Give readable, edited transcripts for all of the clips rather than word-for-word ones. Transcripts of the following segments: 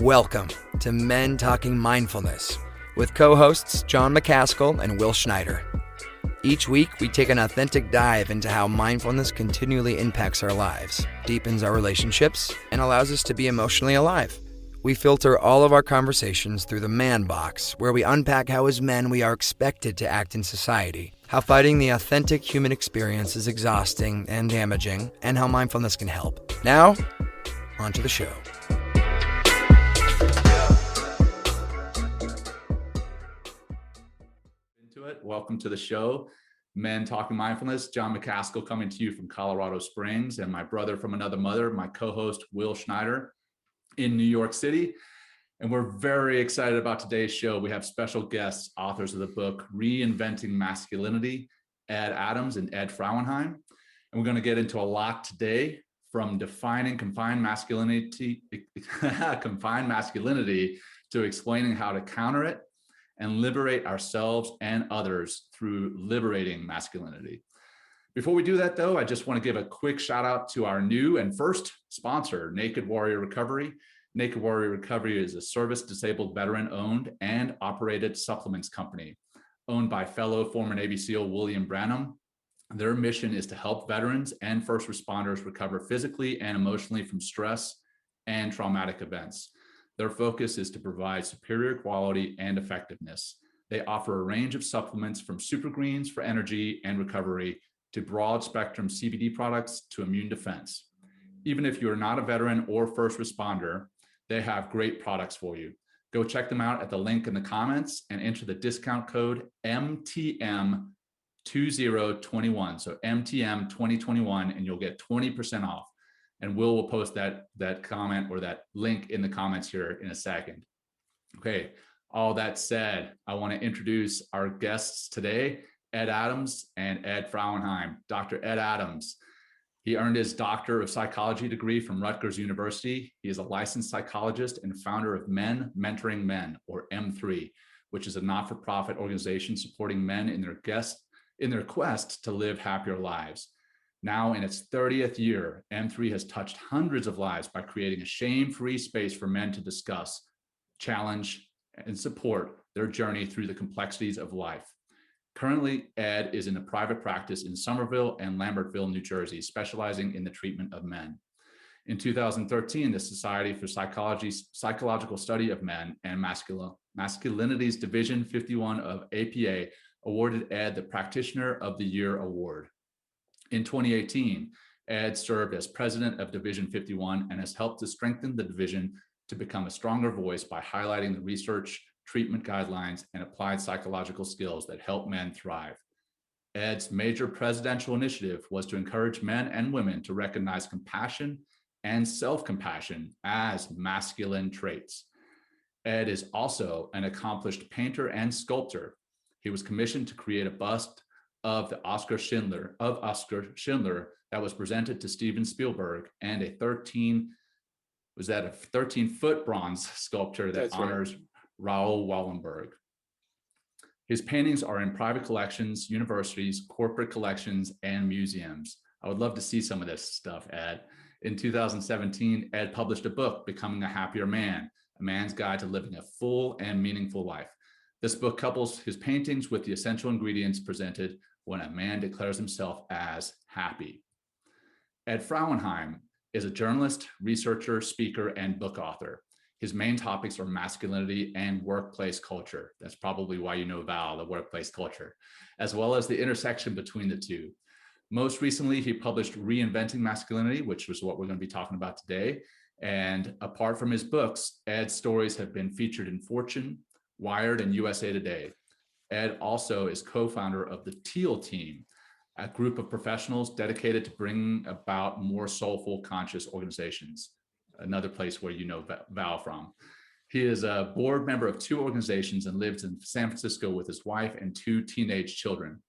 Welcome to Men Talking Mindfulness with co-hosts John McCaskill and Will Schneider. Each week, we take an authentic dive into how mindfulness continually impacts our lives, deepens our relationships, and allows us to be emotionally alive. We filter all of our conversations through the man box, where we unpack how as men we are expected to act in society, how fighting the authentic human experience is exhausting and damaging, and how mindfulness can help. Now, on to the show. Welcome to the show, Men Talking Mindfulness. John McCaskill coming to you from Colorado Springs, and my brother from another mother, my co-host Will Schneider in New York City. And we're very excited about today's show. We have special guests, authors of the book Reinventing Masculinity, Ed Adams and Ed Frauenheim. And we're going to get into a lot today, from defining confined masculinity to explaining how to counter it and liberate ourselves and others through liberating masculinity. Before we do that, though, I just want to give a quick shout out to our new and first sponsor, Naked Warrior Recovery. Naked Warrior Recovery is a service disabled veteran-owned and operated supplements company owned by fellow former Navy SEAL William Branham. Their mission is to help veterans and first responders recover physically and emotionally from stress and traumatic events. Their focus is to provide superior quality and effectiveness. They offer a range of supplements from super greens for energy and recovery to broad spectrum CBD products to immune defense. Even if you are not a veteran or first responder, they have great products for you. Go check them out at the link in the comments and enter the discount code MTM2021. So MTM 2021, and you'll get 20% off. And Will post that comment or that link in the comments here in a second. Okay, all that said, I want to introduce our guests today, Ed Adams and Ed Frauenheim. Dr. Ed Adams, he earned his Doctor of Psychology degree from Rutgers University. He is a licensed psychologist and founder of Men Mentoring Men, or M3, which is a not-for-profit organization supporting men in their quest to live happier lives. Now in its 30th year, M3 has touched hundreds of lives by creating a shame-free space for men to discuss, challenge, and support their journey through the complexities of life. Currently, Ed is in a private practice in Somerville and Lambertville, New Jersey, specializing in the treatment of men. In 2013, the Society for Psychological Study of Men and Masculinity's Division 51 of APA awarded Ed the Practitioner of the Year Award. In 2018, Ed served as president of Division 51 and has helped to strengthen the division to become a stronger voice by highlighting the research, treatment guidelines, and applied psychological skills that help men thrive. Ed's major presidential initiative was to encourage men and women to recognize compassion and self-compassion as masculine traits. Ed is also an accomplished painter and sculptor. He was commissioned to create a bust of Oscar Schindler that was presented to Steven Spielberg, and a 13-foot bronze sculpture that honors Raoul Wallenberg. His paintings are in private collections, universities, corporate collections, and museums. I would love to see some of this stuff, Ed. In 2017, Ed published a book, Becoming a Happier Man, A Man's Guide to Living a Full and Meaningful Life. This book couples his paintings with the essential ingredients presented when a man declares himself as happy. Ed Frauenheim is a journalist, researcher, speaker, and book author. His main topics are masculinity and workplace culture. That's probably why you know Val, the workplace culture, as well as the intersection between the two. Most recently, he published Reinventing Masculinity, which is what we're going to be talking about today. And apart from his books, Ed's stories have been featured in Fortune, Wired, and USA Today. Ed also is co-founder of the Teal Team, a group of professionals dedicated to bringing about more soulful, conscious organizations, another place where you know Val from. He is a board member of 2 organizations and lives in San Francisco with his wife and 2 teenage children.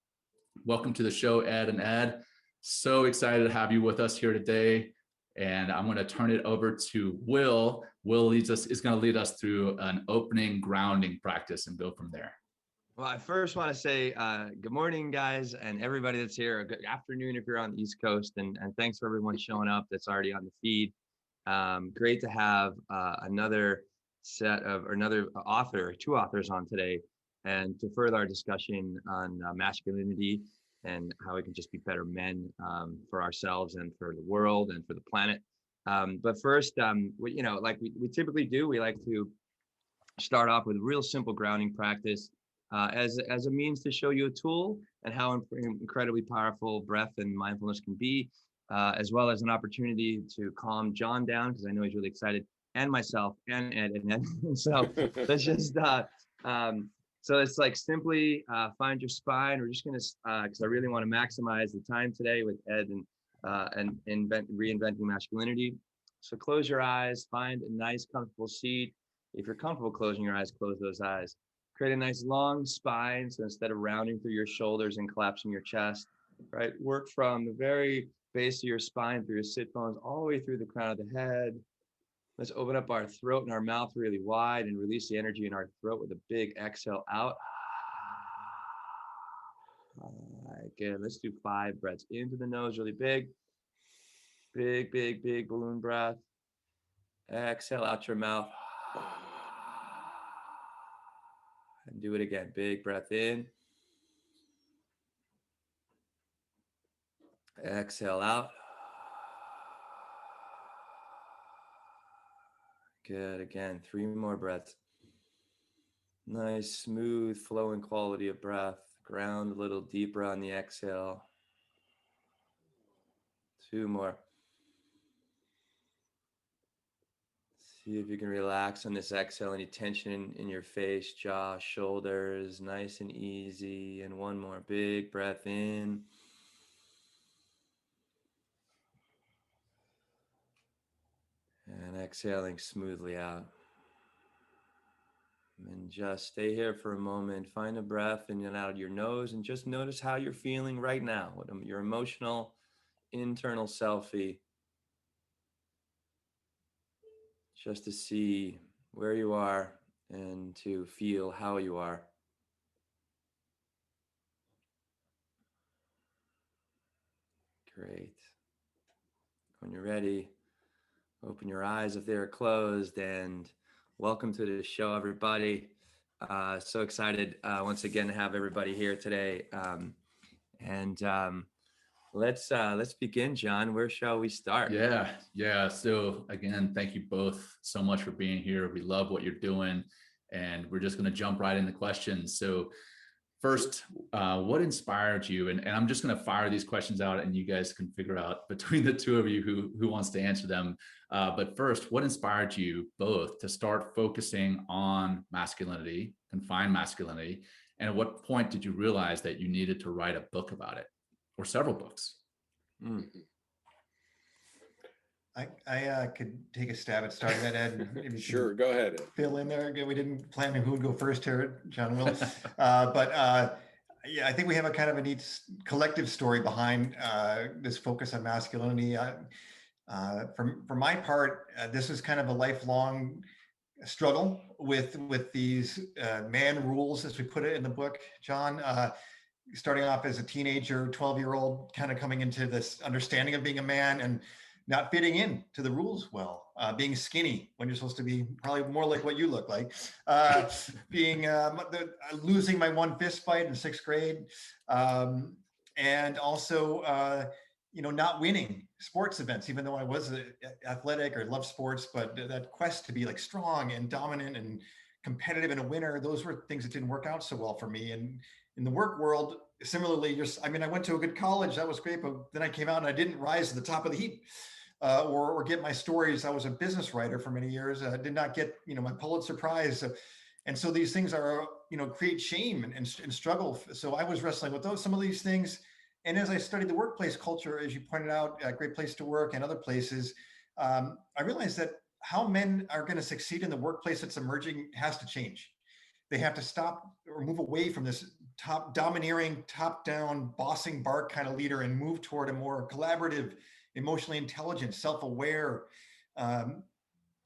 Welcome to the show, Ed and Ed. So excited to have you with us here today. And I'm going to turn it over to Will. Will is going to lead us through an opening grounding practice and go from there. Well, I first want to say good morning, guys, and everybody that's here. Good afternoon if you're on the East Coast, and thanks for everyone showing up that's already on the feed. Great to have another set of, or another author, two authors on today, and to further our discussion on masculinity and how we can just be better men for ourselves and for the world and for the planet. But first, like we typically do, we like to start off with a real simple grounding practice as a means to show you a tool and how incredibly powerful breath and mindfulness can be, as well as an opportunity to calm John down, because I know he's really excited, and myself and Ed. So let's just so it's like simply find your spine. We're just gonna because I really want to maximize the time today with Ed and reinventing masculinity. So close your eyes, find a nice comfortable seat. If you're comfortable closing your eyes, close those eyes. Create a nice long spine. So instead of rounding through your shoulders and collapsing your chest, right? Work from the very base of your spine through your sit bones all the way through the crown of the head. Let's open up our throat and our mouth really wide and release the energy in our throat with a big exhale out. All right, good. Let's do 5 breaths into the nose, really big. Big, big, big balloon breath. Exhale out your mouth. And do it again. Big breath in. Exhale out. Good. Again, 3 more breaths. Nice, smooth, flowing quality of breath. Ground a little deeper on the exhale. 2 more. See if you can relax on this exhale. Any tension in your face, jaw, shoulders, nice and easy. And 1 more big breath in. And exhaling smoothly out. And just stay here for a moment. Find a breath in and out of your nose and just notice how you're feeling right now. What your emotional, internal selfie. Just to see where you are and to feel how you are. Great. When you're ready, open your eyes if they're closed, and welcome to the show, everybody. So excited once again to have everybody here today. Let's begin, John. Where shall we start? Yeah. So again, thank you both so much for being here. We love what you're doing, and we're just going to jump right into questions. So first, what inspired you? And I'm just going to fire these questions out, and you guys can figure out between the two of you who wants to answer them. But first, what inspired you both to start focusing on masculinity, confined masculinity? And at what point did you realize that you needed to write a book about it, or several books? I could take a stab at starting that, Ed. Sure, go ahead. Fill in there. We didn't plan who would go first here, John will. Yeah, I think we have a kind of a neat collective story behind this focus on masculinity. For my part, this was kind of a lifelong struggle with these man rules, as we put it in the book, John. Starting off as a teenager, 12-year-old, kind of coming into this understanding of being a man and not fitting in to the rules well, being skinny when you're supposed to be probably more like what you look like, losing my one fist fight in 6th grade, and also not winning sports events, even though I was athletic or loved sports, but that quest to be like strong and dominant and competitive and a winner, those were things that didn't work out so well for me. And in the work world, similarly, I went to a good college, that was great, but then I came out and I didn't rise to the top of the heap or get my stories. I was a business writer for many years. I did not get, my Pulitzer Prize. And so these things are, create shame and struggle. So I was wrestling with some of these things. And as I studied the workplace culture, as you pointed out, a Great Place to Work and other places, I realized that how men are going to succeed in the workplace that's emerging has to change. They have to stop or move away from this domineering, top-down, bossing bark kind of leader and move toward a more collaborative, emotionally intelligent, self-aware,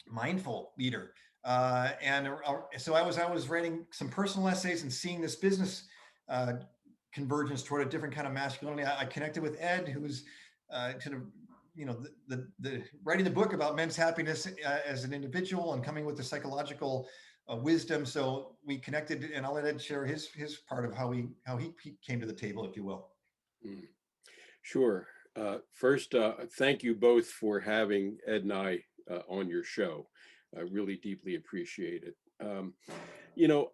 mindful leader. So I was writing some personal essays and seeing this business convergence toward a different kind of masculinity. I connected with Ed, who's kind of the writing the book about men's happiness as an individual and coming with the psychological wisdom. So we connected, and I'll let Ed share his part of how he came to the table, if you will. Sure. First, thank you both for having Ed and I on your show. I really deeply appreciate it.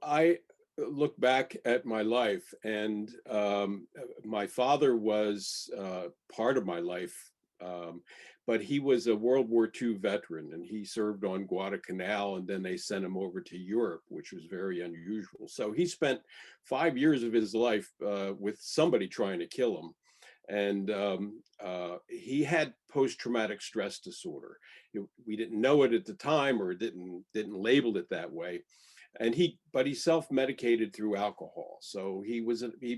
I look back at my life, and my father was part of my life, but he was a World War II veteran, and he served on Guadalcanal, and then they sent him over to Europe, which was very unusual. So he spent 5 years of his life with somebody trying to kill him. And he had post-traumatic stress disorder. We didn't know it at the time, or didn't label it that way. And but he self-medicated through alcohol. So he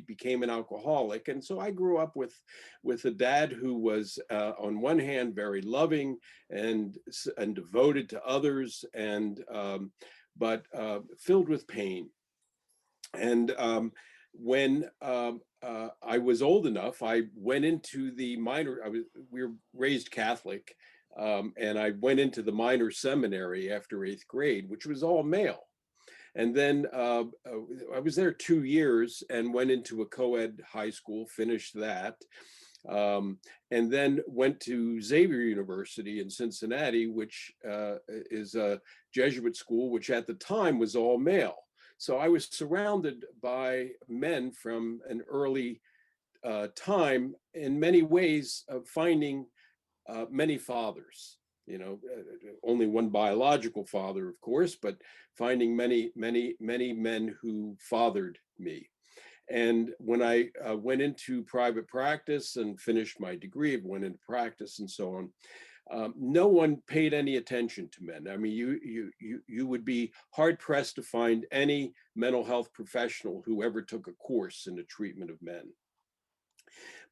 became an alcoholic. And so I grew up with a dad who was on one hand very loving and devoted to others, and but filled with pain. And when I was old enough, I went into the minor. We were raised Catholic, and I went into the minor seminary after 8th grade, which was all male. And then I was there 2 years and went into a co-ed high school, finished that, and then went to Xavier University in Cincinnati, which is a Jesuit school, which at the time was all male. So I was surrounded by men from an early time, in many ways, finding many fathers. Only one biological father, of course, but finding many men who fathered me. And when I went into private practice and finished my degree, went into practice and so on, no one paid any attention to men. I mean, you would be hard pressed to find any mental health professional who ever took a course in the treatment of men.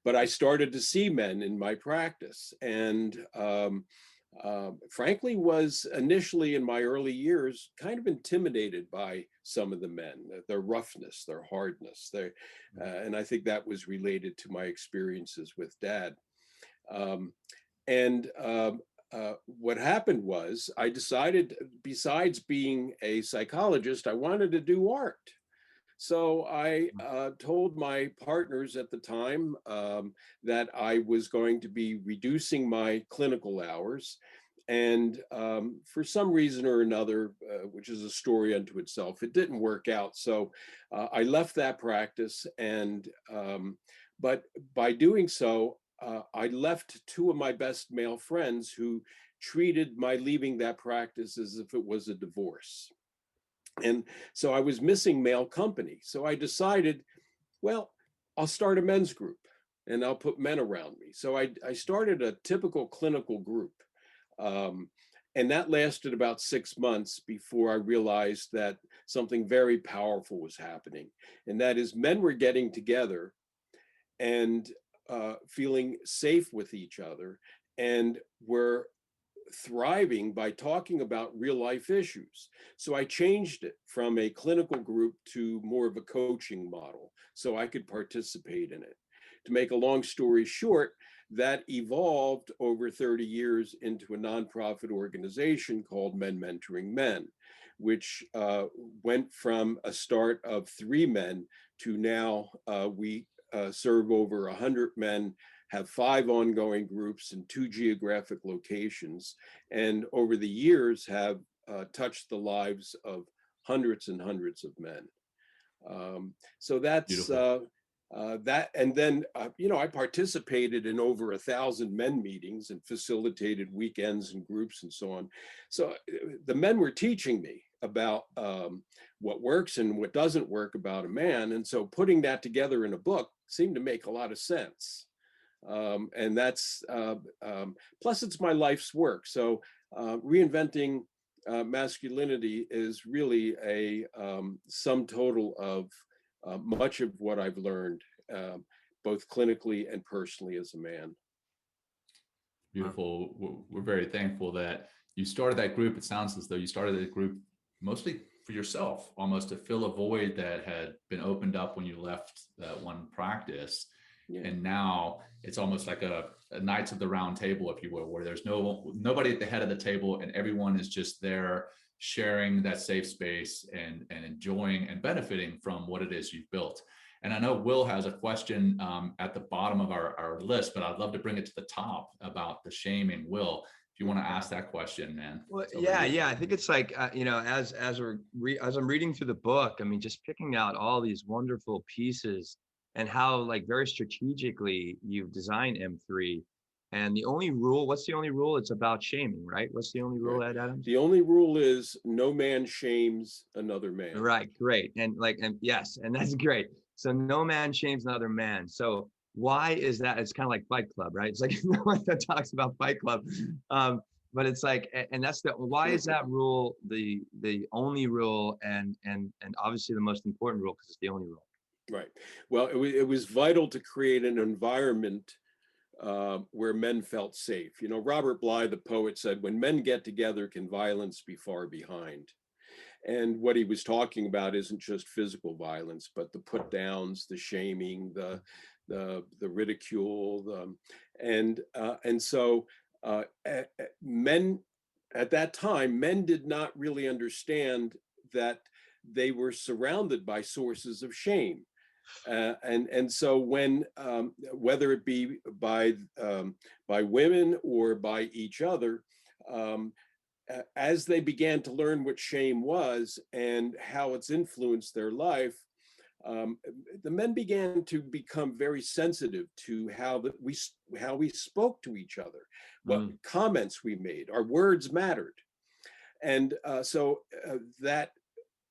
But I started to see men in my practice, and frankly was initially in my early years kind of intimidated by some of the men, their roughness, their hardness, and I think that was related to my experiences with Dad. What happened was I decided, besides being a psychologist, I wanted to do art. So I told my partners at the time that I was going to be reducing my clinical hours. And for some reason or another, which is a story unto itself, it didn't work out. So I left that practice. But by doing so, I left 2 of my best male friends who treated my leaving that practice as if it was a divorce. And so I was missing male company. So I decided, well, I'll start a men's group and I'll put men around me. So I started a typical clinical group. And that lasted about 6 months before I realized that something very powerful was happening. And that is, men were getting together and feeling safe with each other, and were thriving by talking about real life issues. So I changed it from a clinical group to more of a coaching model so I could participate in it. To make a long story short, that evolved over 30 years into a nonprofit organization called Men Mentoring Men, which went from a start of 3 men to now we serve over 100 men, have 5 ongoing groups in 2 geographic locations, and over the years have touched the lives of hundreds and hundreds of men. So that's that. And then, I participated in over 1,000 men meetings and facilitated weekends and groups and so on. So the men were teaching me about what works and what doesn't work about a man. And so putting that together in a book seemed to make a lot of sense. And that's, plus it's my life's work. So reinventing masculinity is really a sum total of much of what I've learned, both clinically and personally as a man. Beautiful. We're very thankful that you started that group. It sounds as though you started that group mostly for yourself, almost to fill a void that had been opened up when you left that one practice. Yeah. And now it's almost like a Knights of the Round Table, if you will, where there's nobody at the head of the table, and everyone is just there sharing that safe space and enjoying and benefiting from what it is you've built. And I know Will has a question at the bottom of our list, but I'd love to bring it to the top about the shaming. Will, if you want to ask that question, man. Well, yeah. I think it's like, as I'm reading through the book, I mean, just picking out all these wonderful pieces and how like very strategically you've designed M3. And the only rule, what's the only rule? It's about shaming, right? What's the only rule, Right. Ed Adams? The only rule is no man shames another man. Right, great. And yes, and that's great. So no man shames another man. So why is that? It's kind of like Fight Club, right? It's like no one that talks about Fight Club. But it's like, and that's why is that rule the only rule and obviously the most important rule, because it's the only rule. Right. Well, it was vital to create an environment where men felt safe. Robert Bly, the poet, said, "When men get together, can violence be far behind?" And what he was talking about isn't just physical violence, but the put downs, the shaming, the ridicule, and so men at that time, men did not really understand that they were surrounded by sources of shame. And so when whether it be by women or by each other, as they began to learn what shame was and how it's influenced their life, the men began to become very sensitive to how we spoke to each other, what comments we made. Our words mattered, and so that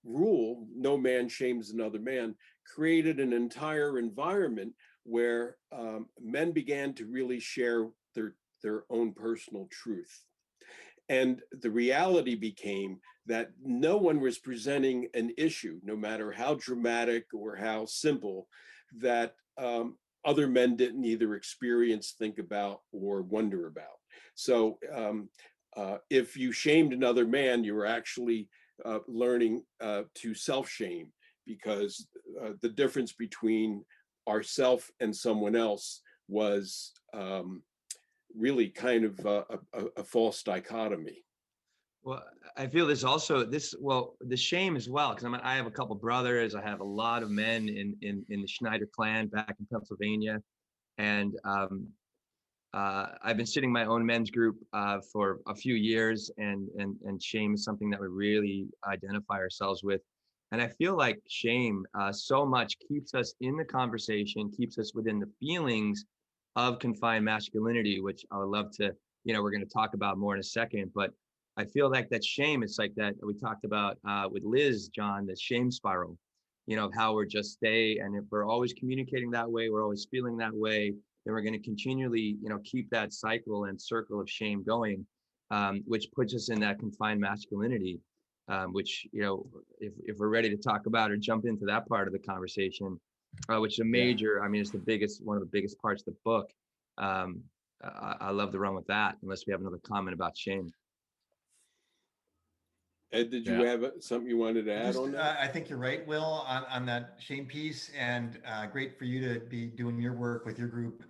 rule, no man shames another man, created an entire environment where men began to really share their own personal truth. And the reality became that no one was presenting an issue, no matter how dramatic or how simple, that other men didn't either experience, think about, or wonder about. So if you shamed another man, you were actually learning to self-shame, because the difference between ourself and someone else was really kind of a false dichotomy. Well, I feel there's also the shame as well, because I have a couple brothers. I have a lot of men in the Schneider clan back in Pennsylvania, and I've been sitting my own men's group for a few years, and shame is something that we really identify ourselves with. And I feel like shame so much keeps us in the conversation, keeps us within the feelings of confined masculinity, which I would love to, we're going to talk about more in a second. But I feel like that shame, it's like that we talked about with Liz, John, the shame spiral, of how we're just and if we're always communicating that way, we're always feeling that way, then we're going to continually, keep that cycle and circle of shame going, which puts us in that confined masculinity, which, if we're ready to talk about or jump into that part of the conversation, which is a major, it's one of the biggest parts of the book. I love to run with that, unless we have another comment about shame. Ed, did you have something you wanted to add on that? I think you're right, Will, on that shame piece, and great for you to be doing your work with your group.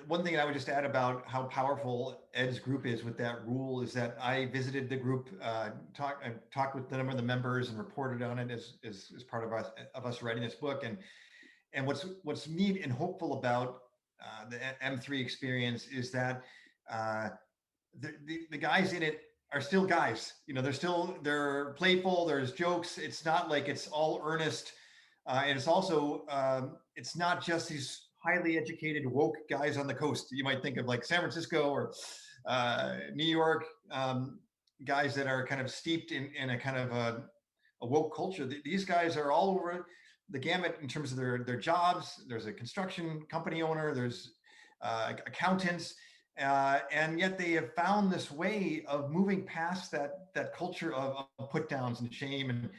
One thing I would just add about how powerful Ed's group is with that rule is that I visited the group, talked with a number of the members, and reported on it as part of us writing this book. And what's neat and hopeful about the M3 experience is that the guys in it are still guys. They're playful. There's jokes. It's not like it's all earnest, and it's also it's not just these highly educated, woke guys on the coast. You might think of like San Francisco or New York, guys that are kind of steeped in a kind of a woke culture. These guys are all over the gamut in terms of their jobs. There's a construction company owner, there's accountants, and yet they have found this way of moving past that culture of put downs and shame and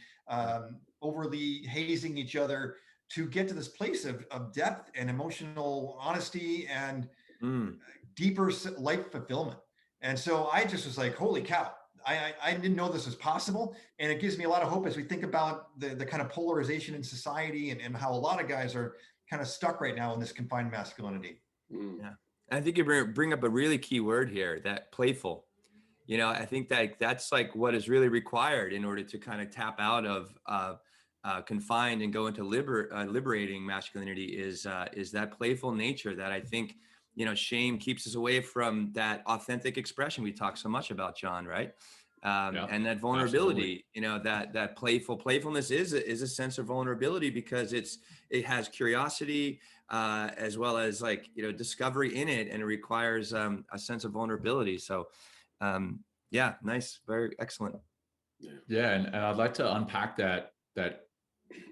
overly hazing each other, to get to this place of depth and emotional honesty and deeper life fulfillment. And so I just was like, holy cow, I didn't know this was possible. And it gives me a lot of hope as we think about the kind of polarization in society and how a lot of guys are kind of stuck right now in this confined masculinity. Yeah. I think you bring up a really key word here, that playful. I think that that's like what is really required in order to kind of tap out of confined and go into liberating masculinity is that playful nature that I think, shame keeps us away from that authentic expression we talk so much about, John, right? And that vulnerability, that playfulness is a sense of vulnerability because it has curiosity as well as discovery in it, and it requires a sense of vulnerability. So yeah, nice, very excellent. Yeah, and I'd like to unpack that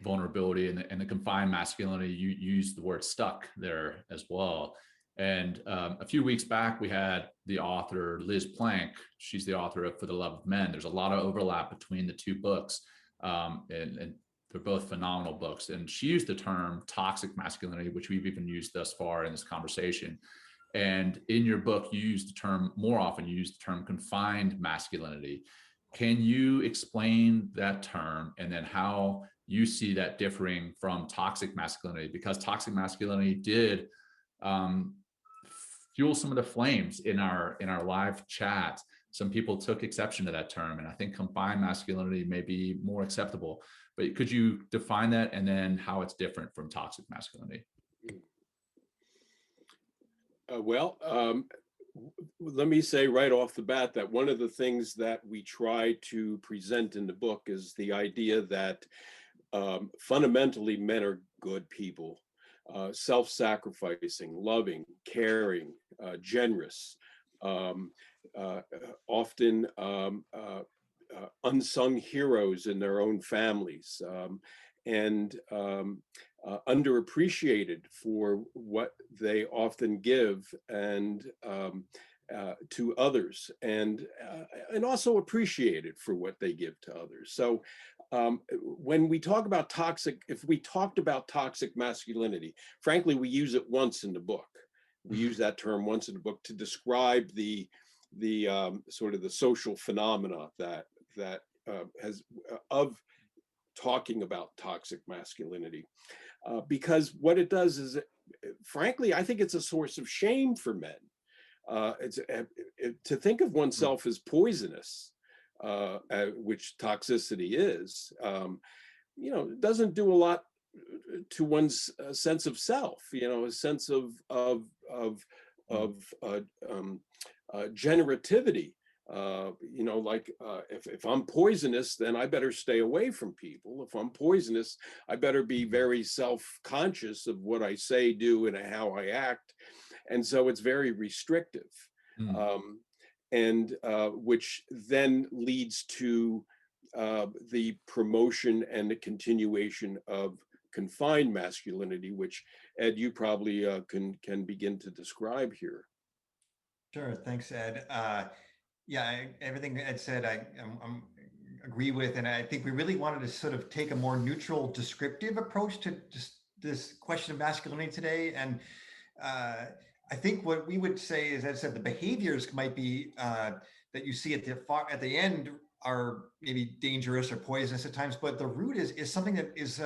vulnerability and the confined masculinity. You used the word stuck there as well. And a few weeks back, we had the author Liz Plank. She's the author of For the Love of Men. There's a lot of overlap between the two books, and they're both phenomenal books. And she used the term toxic masculinity, which we've even used thus far in this conversation. And in your book, you use the term more often. You use the term confined masculinity. Can you explain that term and then how you see that differing from toxic masculinity? Because toxic masculinity did fuel some of the flames in our live chat. Some people took exception to that term, and I think confined masculinity may be more acceptable. But could you define that and then how it's different from toxic masculinity? Let me say right off the bat that one of the things that we try to present in the book is the idea that fundamentally men are good people, self-sacrificing, loving, caring, generous, often unsung heroes in their own families, and underappreciated for what they often give and to others, and also appreciated for what they give to others. So when we talk about if we talked about toxic masculinity, frankly, we use it once in the book. We use that term once in the book to describe the sort of the social phenomena that has of talking about toxic masculinity, because what it does is, frankly, I think it's a source of shame for men. To think of oneself as poisonous, which toxicity is, doesn't do a lot to one's sense of self. A sense of generativity. If I'm poisonous, then I better stay away from people. If I'm poisonous, I better be very self-conscious of what I say, do, and how I act. And so it's very restrictive, and which then leads to the promotion and the continuation of confined masculinity, which Ed, you probably can begin to describe here. Sure, thanks, Ed. Everything Ed said, I agree with, and I think we really wanted to sort of take a more neutral, descriptive approach to just this question of masculinity today. And I think what we would say is, as I said, the behaviors might be that you see at the end are maybe dangerous or poisonous at times, but the root is something that is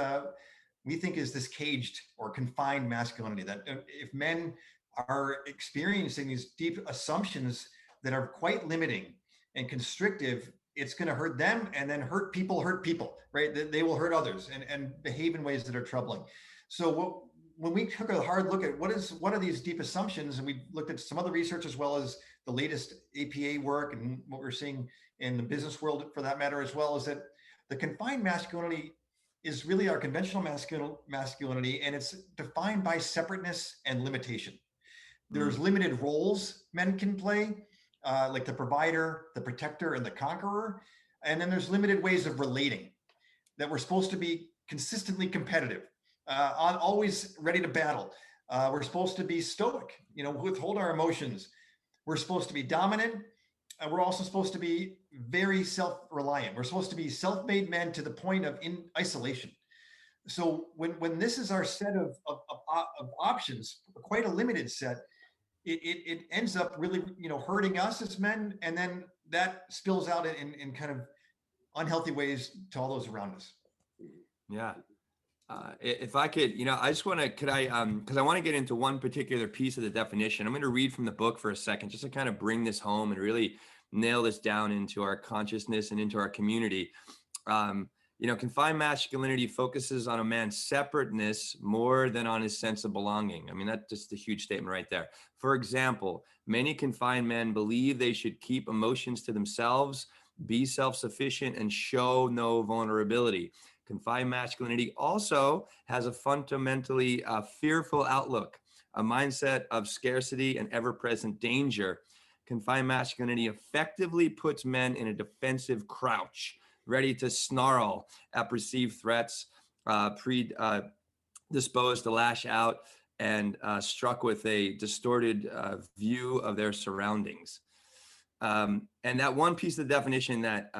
we think is this caged or confined masculinity. That if men are experiencing these deep assumptions that are quite limiting and constrictive, it's going to hurt them, and then hurt people, right? They will hurt others and behave in ways that are troubling. So when we took a hard look at what are these deep assumptions, and we looked at some other research as well as the latest APA work and what we're seeing in the business world for that matter as well, is that the confined masculinity is really our conventional masculinity, and it's defined by separateness and limitation. There's limited roles men can play, like the provider, the protector, and the conqueror. And then there's limited ways of relating, that we're supposed to be consistently competitive, always ready to battle. We're supposed to be stoic, withhold our emotions. We're supposed to be dominant. And we're also supposed to be very self-reliant. We're supposed to be self-made men to the point of isolation. So when this is our set of options, quite a limited set, it ends up really, hurting us as men, and then that spills out in kind of unhealthy ways to all those around us. Yeah. If I could, I just want to, because I want to get into one particular piece of the definition. I'm going to read from the book for a second, just to kind of bring this home and really nail this down into our consciousness and into our community. Confined masculinity focuses on a man's separateness more than on his sense of belonging. I mean, that's just a huge statement right there. For example, many confined men believe they should keep emotions to themselves, be self-sufficient, and show no vulnerability. Confined masculinity also has a fundamentally fearful outlook, a mindset of scarcity and ever-present danger. Confined masculinity effectively puts men in a defensive crouch, ready to snarl at perceived threats, predisposed to lash out, and struck with a distorted view of their surroundings. And that one piece of the definition that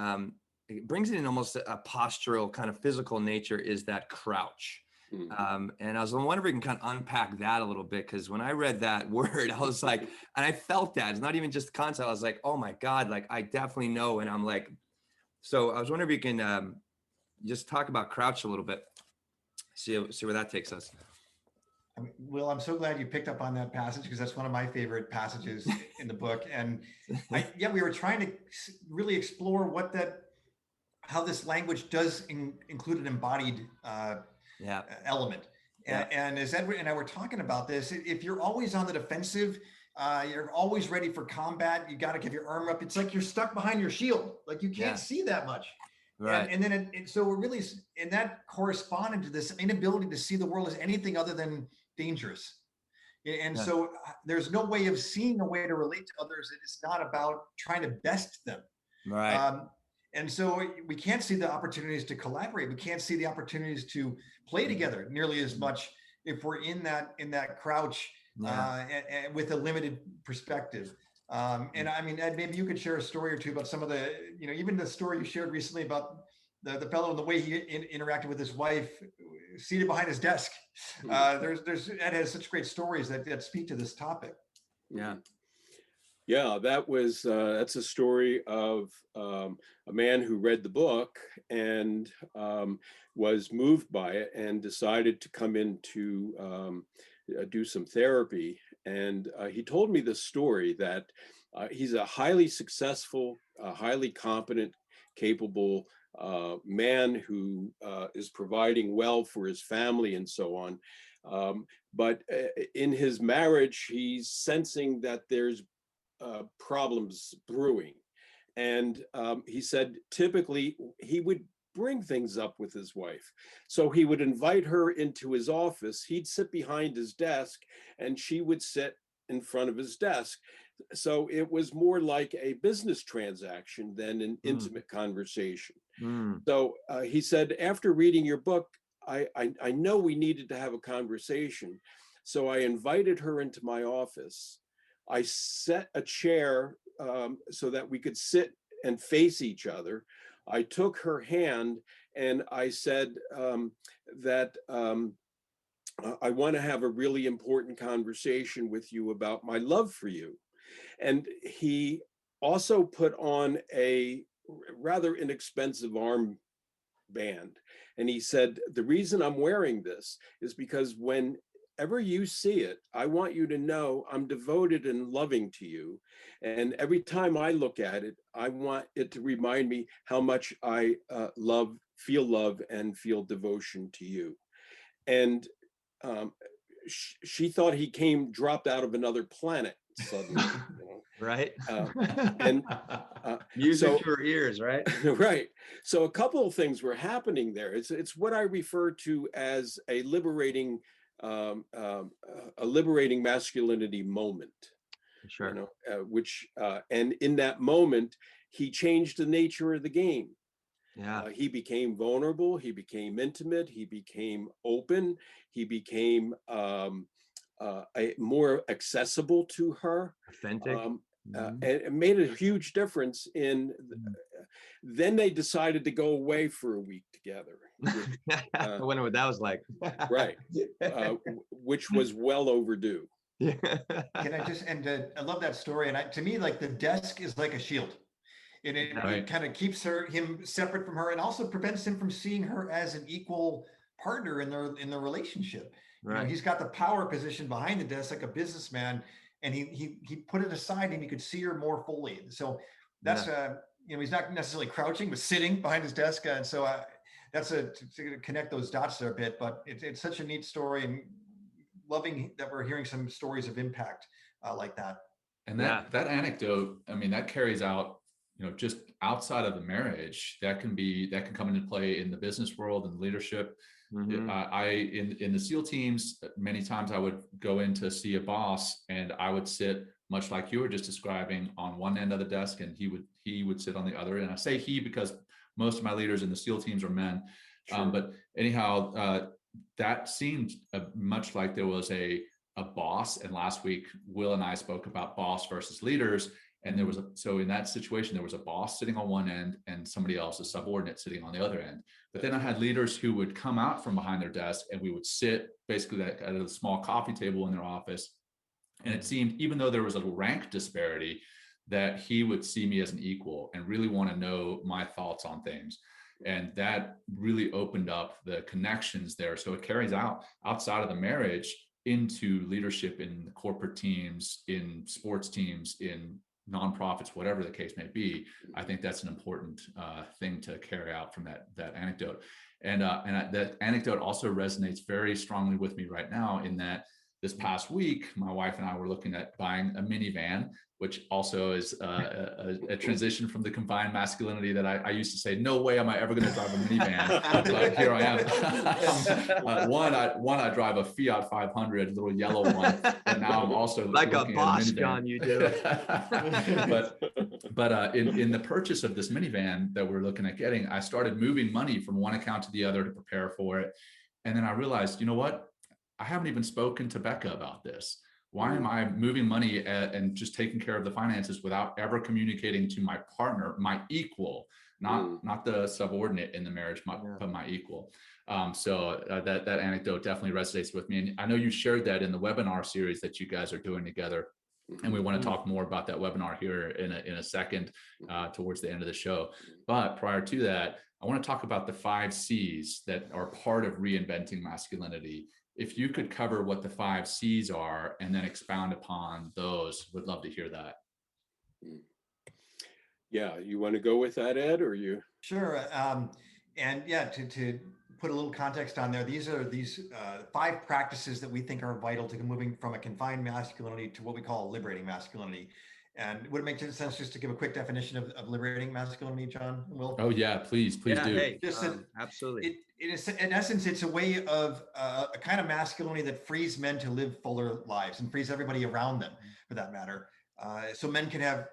it brings it in almost a postural kind of physical nature is that crouch. And I was wondering if we can kind of unpack that a little bit, because when I read that word, I was like, and I felt that it's not even just the concept. I was like, oh my God, like I definitely know. And I'm like, so I was wondering if you can just talk about crouch a little bit, see where that takes us. Will, I'm so glad you picked up on that passage, because that's one of my favorite passages in the book. And we were trying to really explore how this language does include an embodied element. And as Edward and I were talking about this, if you're always on the defensive, you're always ready for combat, you got to give your arm up. It's like you're stuck behind your shield, like you can't see that much. Right. And then so we're really, and that corresponded to this inability to see the world as anything other than dangerous. And so there's no way of seeing a way to relate to others. It's not about trying to best them. Right. And so we can't see the opportunities to collaborate. We can't see the opportunities to play together nearly as much if we're in that crouch and with a limited perspective. And I mean, Ed, maybe you could share a story or two about some of the, even the story you shared recently about the fellow and the way he interacted with his wife seated behind his desk. Ed has such great stories that speak to this topic. Yeah, that's a story of a man who read the book and was moved by it and decided to come in to do some therapy. And he told me this story that he's a highly successful, highly competent, capable man who is providing well for his family and so on. But in his marriage, he's sensing that there's problems brewing. And he said, typically he would bring things up with his wife. So he would invite her into his office. He'd sit behind his desk and she would sit in front of his desk. So it was more like a business transaction than an intimate conversation. So he said, after reading your book, I know we needed to have a conversation. So I invited her into my office. I set a chair so that we could sit and face each other. I took her hand and I said that I want to have a really important conversation with you about my love for you. And he also put on a rather inexpensive armband. And he said, the reason I'm wearing this is because whenever you see it, I want you to know I'm devoted and loving to you. And every time I look at it, I want it to remind me how much I feel love and feel devotion to you. And she thought he dropped out of another planet suddenly. Right. And music to her ears, right? Right. So a couple of things were happening there. It's what I refer to as a liberating masculinity moment. Sure. And in that moment, he changed the nature of the game. Yeah. He became vulnerable. He became intimate. He became open. He became more accessible to her. Authentic. And it made a huge difference then they decided to go away for a week together. I wonder what that was like. Right. Which was well overdue. Can I just, I love that story. And to me, like the desk is like a shield. And it kind of keeps him separate from her and also prevents him from seeing her as an equal partner in their relationship. Right. You know, he's got the power position behind the desk like a businessman, and he put it aside and you could see her more fully. So that's you know, he's not necessarily crouching, but sitting behind his desk. And so that's to connect those dots there a bit. But it's such a neat story, and loving that we're hearing some stories of impact like that. And that anecdote, I mean, that carries out, you know, just outside of the marriage, that can come into play in the business world and leadership. Mm-hmm. In the SEAL teams, many times I would go in to see a boss, and I would sit, much like you were just describing, on one end of the desk, and he would sit on the other. And I say he because most of my leaders in the SEAL teams are men. Sure. But anyhow, that seemed much like there was a boss. And last week, Will and I spoke about boss versus leaders. And there was so in that situation, there was a boss sitting on one end and somebody else, a subordinate, sitting on the other end. But then I had leaders who would come out from behind their desk, and we would sit basically at a small coffee table in their office. And it seemed, even though there was a rank disparity, that he would see me as an equal and really want to know my thoughts on things. And that really opened up the connections there. So it carries out outside of the marriage into leadership in corporate teams, in sports teams, in nonprofits, whatever the case may be. I think that's an important thing to carry out from that anecdote. And that anecdote also resonates very strongly with me right now, in that this past week, my wife and I were looking at buying a minivan, which also is a transition from the confined masculinity that I used to say, no way am I ever going to drive a minivan. But here I am. One, I drive a Fiat 500, little yellow one, and now I'm also like a boss, John. You do. but in the purchase of this minivan that we're looking at getting, I started moving money from one account to the other to prepare for it, and then I realized, you know what? I haven't even spoken to Becca about this. Why am I moving money and just taking care of the finances without ever communicating to my partner, my equal, not the subordinate in the marriage, but my equal? So that anecdote definitely resonates with me. And I know you shared that in the webinar series that you guys are doing together. And we want to talk more about that webinar here in a second, towards the end of the show. But prior to that, I want to talk about the 5 C's that are part of reinventing masculinity. If you could cover what the 5 C's are and then expound upon those, would love to hear that. Yeah, you want to go with that, Ed, or you? Sure. And yeah, to put a little context on there, these are 5 practices that we think are vital to moving from a confined masculinity to what we call liberating masculinity. And would it make sense just to give a quick definition of liberating masculinity, John and Will? Oh yeah, please do. Hey, absolutely. In essence, it's a way of a kind of masculinity that frees men to live fuller lives and frees everybody around them, for that matter. So men can have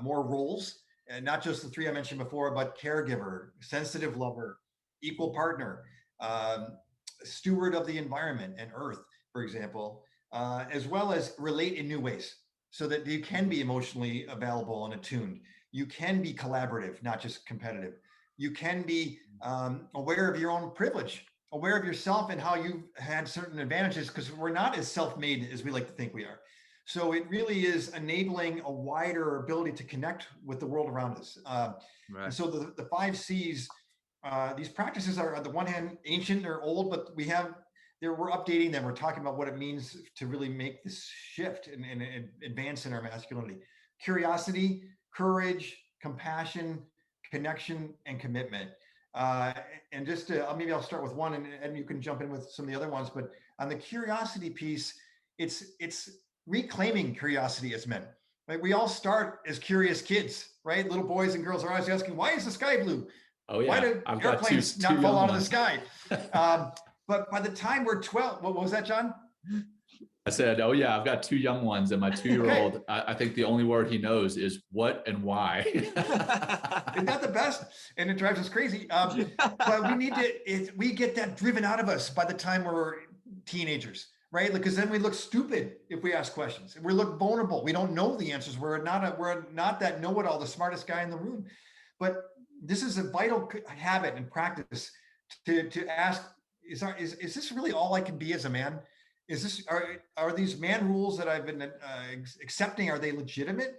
more roles, and not just the 3 I mentioned before, but caregiver, sensitive lover, equal partner, steward of the environment and earth, for example, as well as relate in new ways, so that you can be emotionally available and attuned. You can be collaborative, not just competitive. You can be aware of your own privilege, aware of yourself and how you've had certain advantages, because we're not as self-made as we like to think we are. So it really is enabling a wider ability to connect with the world around us. Right. And so the 5 C's, these practices are on the one hand ancient or old, but we're updating them. We're talking about what it means to really make this shift and advance in our masculinity. Curiosity, courage, compassion, connection, and commitment. And just maybe I'll start with one, and you can jump in with some of the other ones. But on the curiosity piece, it's reclaiming curiosity as men. Right? We all start as curious kids, right? Little boys and girls are always asking, "Why is the sky blue? Oh yeah, why do airplanes not fall out of the sky?" But by the time we're 12, what was that, John? I said, oh yeah, I've got 2 young ones, and my 2-year-old, okay. I think the only word he knows is what and why. Isn't that the best? And it drives us crazy. But we get that driven out of us by the time we're teenagers, right? Because then we look stupid if we ask questions. We look vulnerable. We don't know the answers. We're not that know-it-all, the smartest guy in the room. But this is a vital habit and practice to ask, is this really all I can be as a man? Are these man rules that I've been accepting, are they legitimate?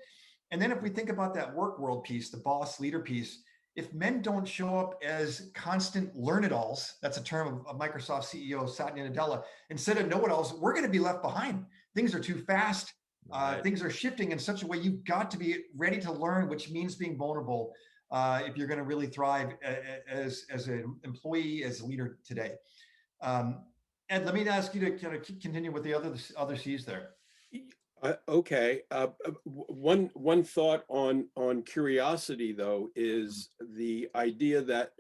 And then if we think about that work world piece, the boss leader piece, if men don't show up as constant learn-it-alls, that's a term of Microsoft CEO Satya Nadella, instead of know-it-alls, we're going to be left behind. Things are too fast. Right. Things are shifting in such a way. You've got to be ready to learn, which means being vulnerable if you're going to really thrive as an employee, as a leader today. Ed, let me ask you to kind of continue with the other C's there. Okay. One thought on curiosity, though, is the idea that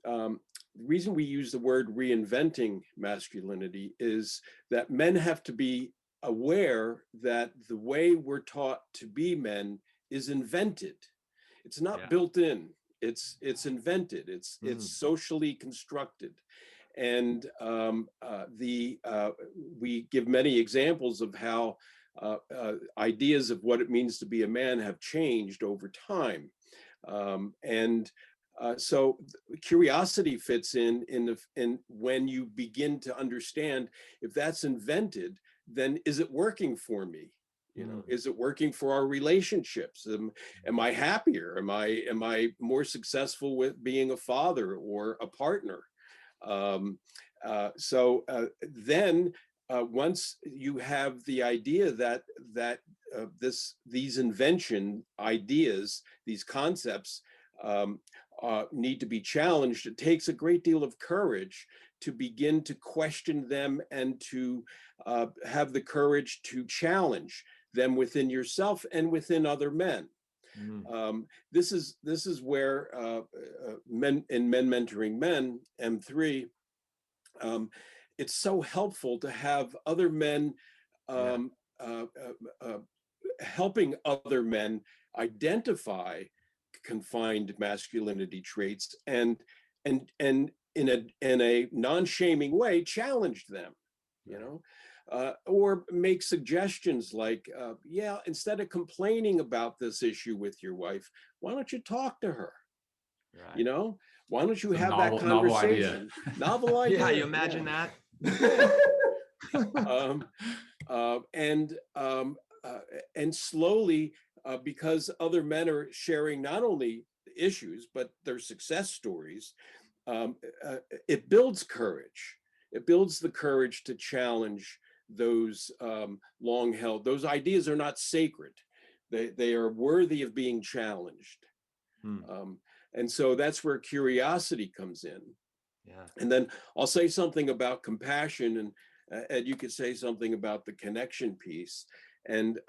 the reason we use the word reinventing masculinity is that men have to be aware that the way we're taught to be men is invented. It's not built in. It's invented. It's socially constructed. And we give many examples of how ideas of what it means to be a man have changed over time. So curiosity fits in when you begin to understand, if that's invented, then is it working for me? You know, is it working for our relationships? Am I happier? Am I more successful with being a father or a partner? Then once you have the idea that these invention ideas, these concepts need to be challenged, it takes a great deal of courage to begin to question them and to have the courage to challenge them within yourself and within other men. This is where men mentoring men, M3, it's so helpful to have other men helping other men identify confined masculinity traits and in a non-shaming way challenge them, you know. Or make suggestions like, yeah, instead of complaining about this issue with your wife, why don't you talk to her? Right. You know, why don't you have that conversation? Novel idea. Yeah, you imagine that? And slowly, because other men are sharing not only issues, but their success stories, it builds courage. It builds the courage to challenge those long-held, those ideas are not sacred. They are worthy of being challenged. And so that's where curiosity comes in. Yeah. And then I'll say something about compassion, and Ed, you could say something about the connection piece. And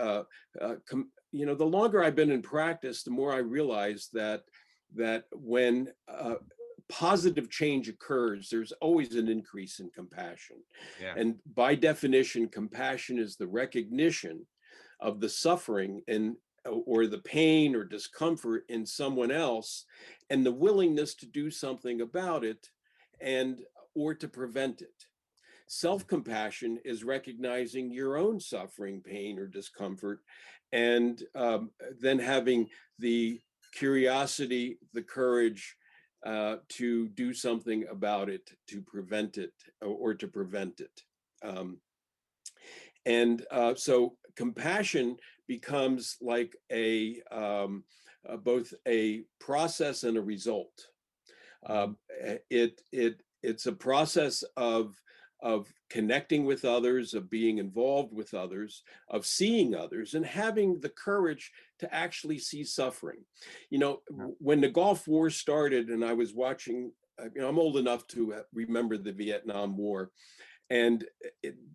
you know, the longer I've been in practice, the more I realize that when positive change occurs, there's always an increase in compassion. Yeah. And by definition, compassion is the recognition of the suffering or the pain or discomfort in someone else, and the willingness to do something about it or to prevent it. Self-compassion is recognizing your own suffering, pain, or discomfort, and then having the curiosity, the courage to do something about it, to prevent it, or to prevent it. So compassion becomes like both a process and a result. It's a process of connecting with others, of being involved with others, of seeing others, and having the courage to actually see suffering. You know, when the Gulf War started, and I was watching, you know, I'm old enough to remember the Vietnam War, and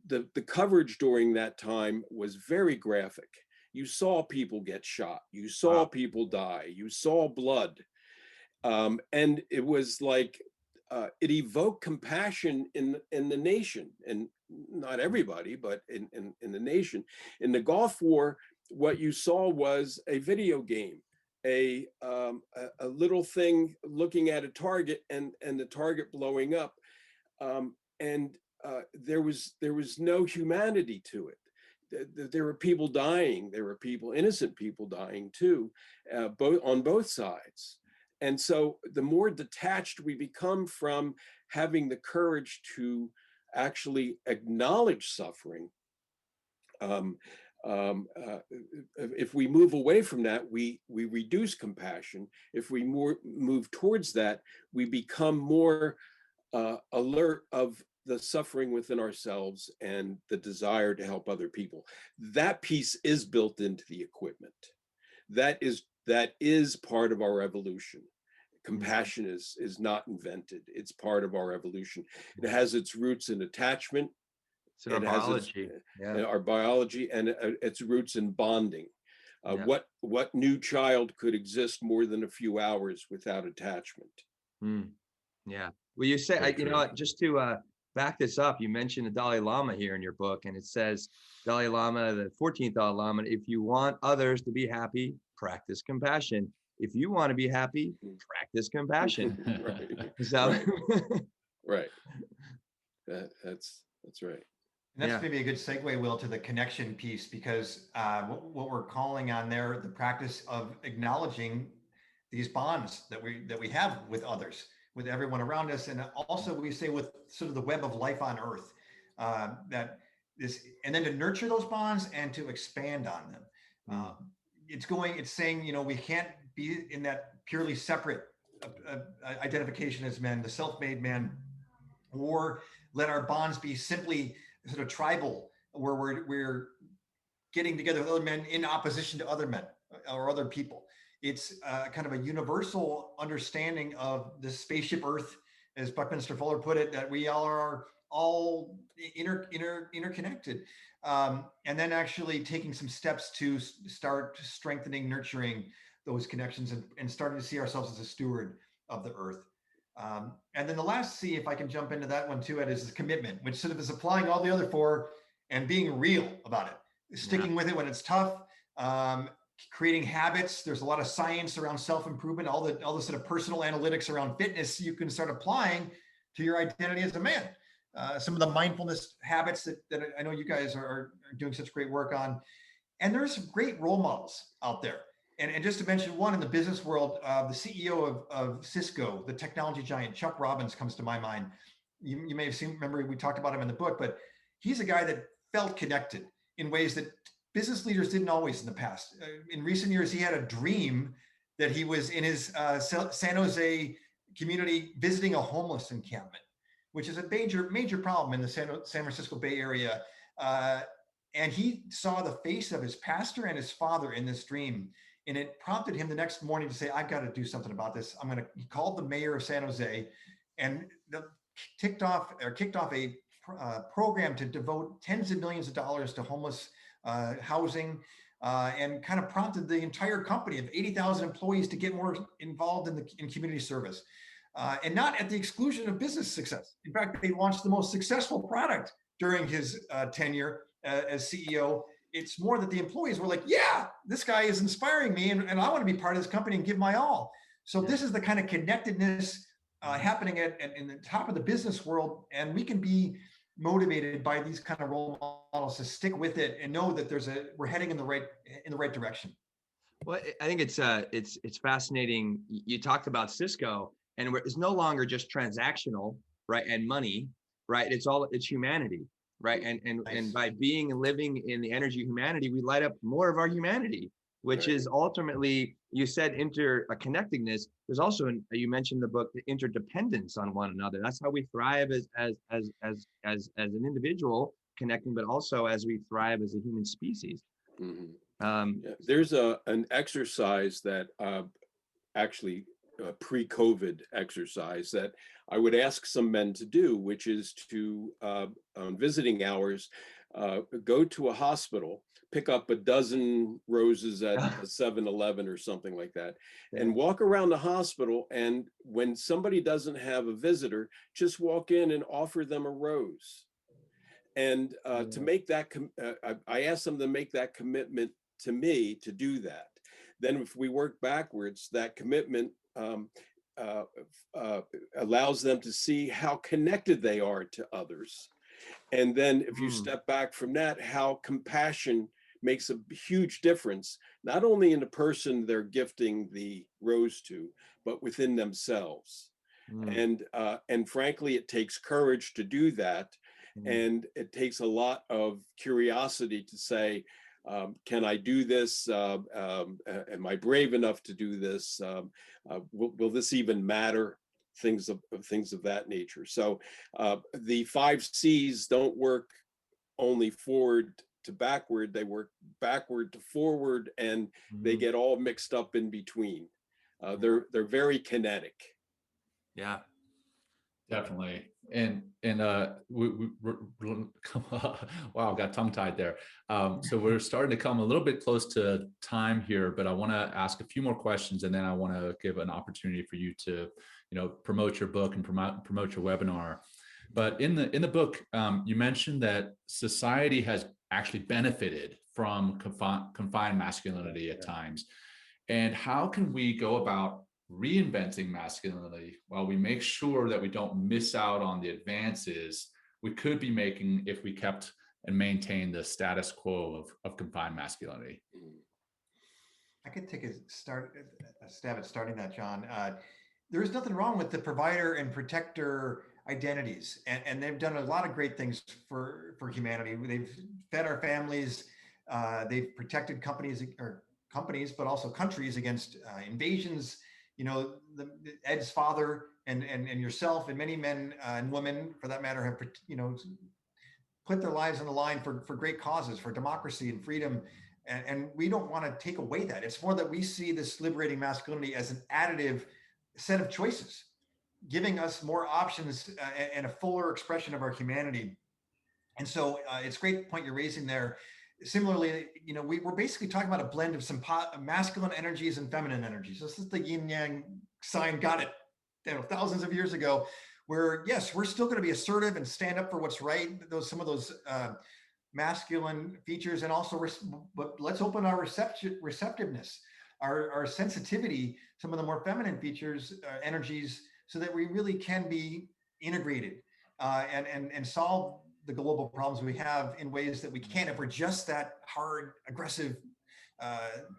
the coverage during that time was very graphic. You saw people get shot, you saw people die, you saw blood, and it was like, it evoked compassion in the nation, and not everybody, but in the nation. In the Gulf War, what you saw was a video game, a little thing looking at a target and the target blowing up, and there was no humanity to it. There were people dying. There were innocent people dying too, on both sides. And so the more detached we become from having the courage to actually acknowledge suffering, If we move away from that, we reduce compassion. If we move towards that, we become more alert of the suffering within ourselves and the desire to help other people. That piece is built into the equipment. That is part of our evolution. Compassion is not invented. It's part of our evolution. It has its roots in attachment. It's in our biology. Our biology, and its roots in bonding. What new child could exist more than a few hours without attachment? Yeah. Well, you say, just to back this up, you mentioned the Dalai Lama here in your book, and it says, Dalai Lama, the 14th Dalai Lama, if you want others to be happy, practice compassion. If you want to be happy, practice compassion. Right. That's right. And that's maybe a good segue, Will, to the connection piece, because what we're calling on there, the practice of acknowledging these bonds that we have with others, with everyone around us, and also we say with sort of the web of life on Earth, and then to nurture those bonds and to expand on them. It's saying, we can't be in that purely separate identification as men, the self-made man, or let our bonds be simply sort of tribal, where we're getting together with other men in opposition to other men or other people. It's kind of a universal understanding of the spaceship Earth, as Buckminster Fuller put it, that we all are interconnected, and then actually taking some steps to start strengthening, nurturing those connections, and starting to see ourselves as a steward of the Earth. And then the last C, if I can jump into that one too, Ed, is commitment, which sort of is applying all the other four and being real about it, sticking with it when it's tough, creating habits. There's a lot of science around self-improvement, all the sort of personal analytics around fitness you can start applying to your identity as a man. Some of the mindfulness habits that I know you guys are doing such great work on. And there's some great role models out there. And just to mention one in the business world, the CEO of Cisco, the technology giant, Chuck Robbins, comes to my mind. You may have remember we talked about him in the book, but he's a guy that felt connected in ways that business leaders didn't always in the past. In recent years, he had a dream that he was in his San Jose community visiting a homeless encampment, which is a major problem in the San Francisco Bay Area. And he saw the face of his pastor and his father in this dream. And it prompted him the next morning to say, I've got to do something about this. He called the mayor of San Jose and kicked off a program to devote tens of millions of dollars to homeless housing, and kind of prompted the entire company of 80,000 employees to get more involved in community service, and not at the exclusion of business success. In fact, they launched the most successful product during his tenure as CEO. It's more that the employees were like, yeah, this guy is inspiring me, and I want to be part of this company and give my all. So this is the kind of connectedness happening in the top of the business world, and we can be motivated by these kind of role models to stick with it and know that we're heading in the right direction. Well, I think it's fascinating. You talked about Cisco, and it's no longer just transactional, right? And money, right? It's humanity. Right. And by being and living in the energy of humanity, we light up more of our humanity, which is ultimately, you said connectedness. There's also, you mentioned in the book, the interdependence on one another. That's how we thrive as an individual connecting, but also as we thrive as a human species. There's an exercise that actually pre-COVID exercise that I would ask some men to do, which is to, on visiting hours, go to a hospital, pick up a dozen roses at a 7-Eleven or something like that, and walk around the hospital. And when somebody doesn't have a visitor, just walk in and offer them a rose. And to make that, I asked them to make that commitment to me to do that. Then if we work backwards, that commitment allows them to see how connected they are to others. And then if you step back from that, how compassion makes a huge difference, not only in the person they're gifting the rose to, but within themselves. And frankly, it takes courage to do that. And it takes a lot of curiosity to say, Can I do this? Am I brave enough to do this? Will this even matter? Things of that nature. So the 5 C's don't work only forward to backward, they work backward to forward, and they get all mixed up in between. They're very kinetic. Yeah. Definitely. And wow, got tongue tied there. So we're starting to come a little bit close to time here, but I want to ask a few more questions, and then I want to give an opportunity for you to, promote your book and promote your webinar. But in the book, you mentioned that society has actually benefited from confined masculinity at times. And how can we go about reinventing masculinity while we make sure that we don't miss out on the advances we could be making if we kept and maintained the status quo of confined masculinity? I could take a stab at starting that, John. There is nothing wrong with the provider and protector identities, and they've done a lot of great things for humanity. They've fed our families, they've protected companies, but also countries against invasions. Ed's father and yourself and many men and women, for that matter, have put their lives on the line for great causes, for democracy and freedom. And we don't want to take away that. It's more that we see this liberating masculinity as an additive set of choices, giving us more options and a fuller expression of our humanity. And so it's a great point you're raising there. Similarly, we're basically talking about a blend of some masculine energies and feminine energies. This is the yin yang sign, got it, thousands of years ago, where yes, we're still going to be assertive and stand up for what's right. Some of those masculine features, and also, but let's open our receptiveness, our sensitivity, some of the more feminine features, energies, so that we really can be integrated and solve the global problems we have in ways that we can't if we're just that hard, aggressive,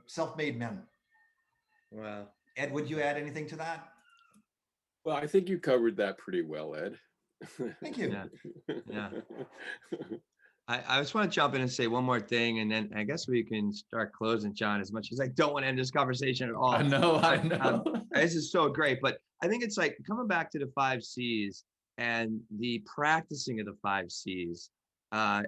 self-made men. Wow. Ed, would you add anything to that? Well, I think you covered that pretty well, Ed. Thank you. Yeah. I just want to jump in and say one more thing, and then I guess we can start closing, John, as much as I don't want to end this conversation at all. I know. This is so great, but I think it's like coming back to the 5 C's and the practicing of the 5 C's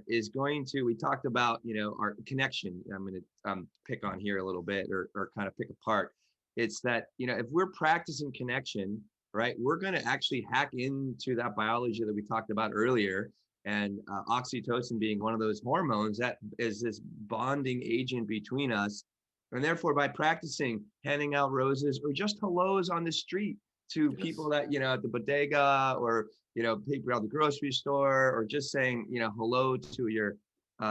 is going to, we talked about, our connection. I'm going to pick on here a little bit or kind of pick apart. It's that, if we're practicing connection, right, we're going to actually hack into that biology that we talked about earlier. And oxytocin being one of those hormones that is this bonding agent between us. And therefore, by practicing handing out roses or just hellos on the street to people that, at the bodega or, people at the grocery store, or just saying, hello to your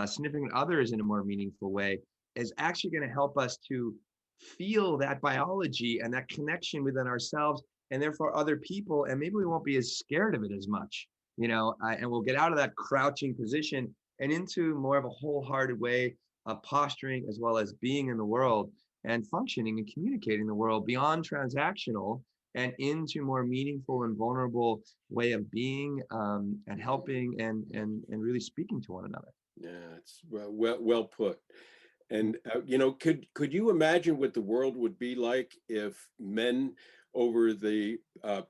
significant others in a more meaningful way, is actually going to help us to feel that biology and that connection within ourselves and therefore other people. And maybe we won't be as scared of it as much. And we'll get out of that crouching position and into more of a wholehearted way of posturing, as well as being in the world and functioning and communicating the world beyond transactional and into more meaningful and vulnerable way of being and helping and really speaking to one another. Yeah, it's well put. And could you imagine what the world would be like if men over the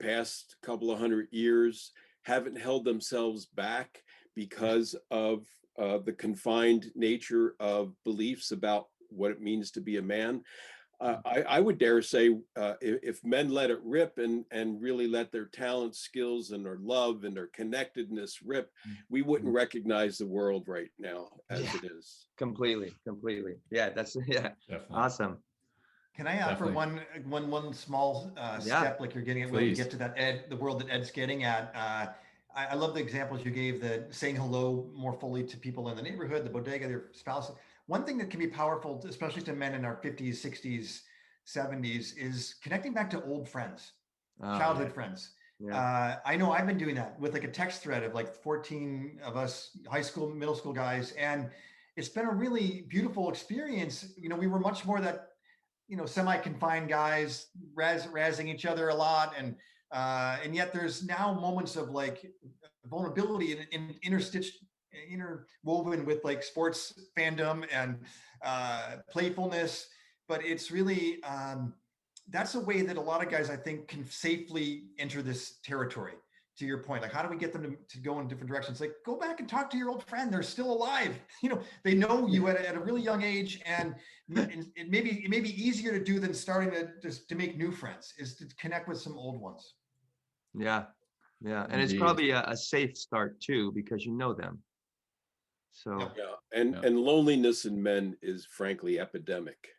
past couple of 100 years haven't held themselves back because of the confined nature of beliefs about what it means to be a man? I would dare say if men let it rip and really let their talent, skills, and their love and their connectedness rip, we wouldn't recognize the world right now as it is. Completely. Yeah, that's Definitely. Awesome. Can I offer one small step, like you're getting at, when you get to that the world that Ed's getting at? I love the examples you gave, the saying hello more fully to people in the neighborhood, the bodega, their spouse. One thing that can be powerful, especially to men in our 50s, 60s, 70s, is connecting back to old friends, childhood friends. Yeah. I know I've been doing that with like a text thread of like 14 of us high school, middle school guys. And it's been a really beautiful experience. We were much more that, semi-confined guys razzing each other a lot. And yet there's now moments of like vulnerability and interstitched interwoven with like sports fandom and playfulness, but it's really that's a way that a lot of guys, I think, can safely enter this territory. To your point, like how do we get them to go in different directions? Like go back and talk to your old friend. They're still alive. They know you at a really young age, and it may be easier to do than starting to make new friends, is to connect with some old ones. Yeah. Yeah. And it's Indeed. probably a safe start too, because you know them. So Yep. Yeah, and loneliness in men is frankly epidemic.